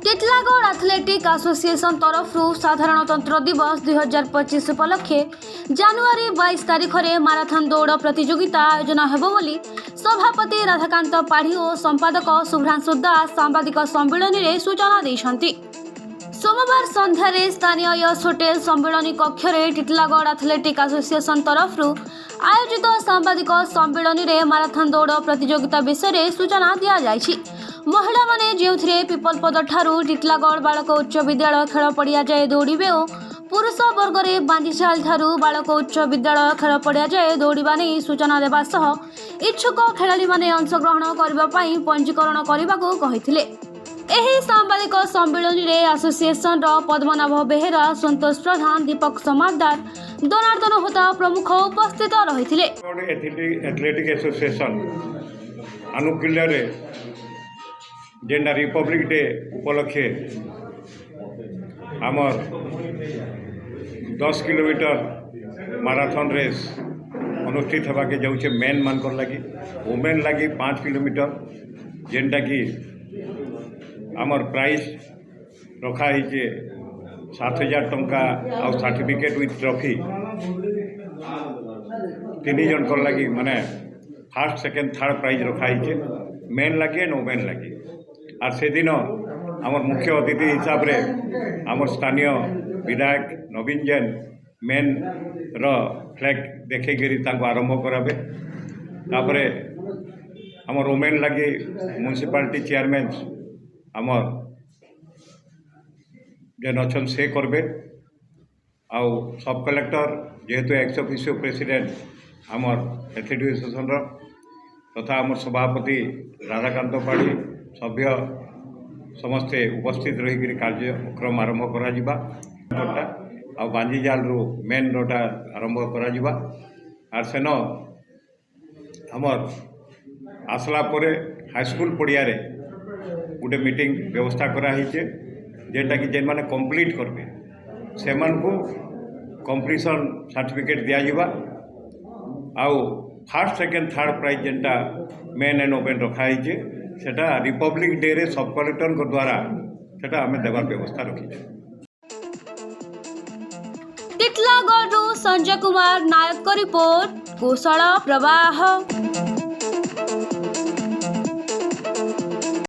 Titlagarh athletic association तरफ साधारणतंत्र दिवस 2025 उपलक्षे जनवरी 22 तारिख में माराथन दौड़ प्रतियोगिता आयोजन हेबो बोली सभापति राधाकांत पाढ़ी और संपादक शुभ्रांशु दास सांबादिक सम्मेलन में सूचना देइछन्ति। सोमवार संध्यारे स्थानीय यश होटेल सम्मेलन कक्ष टिटलागढ़ एथलेटिक एसोसिएशन तरफ आयोजित सांबादिक सम्मेलन में माराथन दौड़ प्रतियोगिता विषय सूचना दि जाइछि। महिला माने जो पिपलपद ठारू टिटलागढ़ बालक उच्च विद्यालय खेल पड़िया जाए दौड़े और पुरुष वर्ग में बांदीशाल ठारू बालक उच्च विद्यालय खेल पड़िया जाए दौड़ा नहीं सूचना देवा सह इच्छुक खेलाड़ी माने अंशग्रहण करने पंजीकरण करने को कहिथिले। एही सांबादिक सम्मेलन में एसोसिएशन पद्मनाभ बेहेरा, संतोष प्रधान, दीपक समादार, जनार्दन होता प्रमुख उपस्थित रही। एथलेटिक एसोसिएशन आनुकूल्य जेनटा रिपब्लिक डे उपलक्षे आमर 10 किलोमीटर माराथन रेस अनुष्ठित होगा के जाऊे मेन मान लगी वुमेन लगी 5 किलोमीटर जेनटा कि आमर प्राइज रखाई 7,000 टंका और सर्टिफिकेट विथ ट्रॉफी 3 जन कर लगी माने फर्स्ट सेकेंड थर्ड प्राइज रखाई मेन लगी एंड वुमेन लगी। और से दिन आमर मुख्य अतिथि हिसाब रे आमर स्थानीय विधायक नवीन जैन मेन फ्लैग देखिकी आरंभ कराबे। तापरे आमर वुमेन लगी म्युनिसिपालिटी चेयरमैन आमर जेन अच्छन से करबे आउ सब कलेक्टर जेहेतु एक्स ऑफिशियो प्रेसिडेंट आमर एथलेटिक एसोसिएशन तथा आमर सभापति राधाकांत पाढ़ी सभ्य समस्ते उपस्थित रही कार्यक्रम आरंभ कर बांजीजाल मेन रोटा आरंभ कर सेन आमर आसला परे हाईस्कूल पड़िया गोटे मीटिंग व्यवस्था कराई जेनटा कि जेन माने कंप्लीट करबे से कंप्लीशन सर्टिफिकेट दिया आउ फर्स्ट सेकेंड थर्ड प्राइज जेनटा मेन एंड ओपन रखाई सेटा रिपब्लिक डे रे सब कलेक्टर द्वारा सेटा हमें देवार व्यवस्था रखी। टिटलागढ़ संजय कुमार नायक को रिपोर्ट कुशल प्रवाह।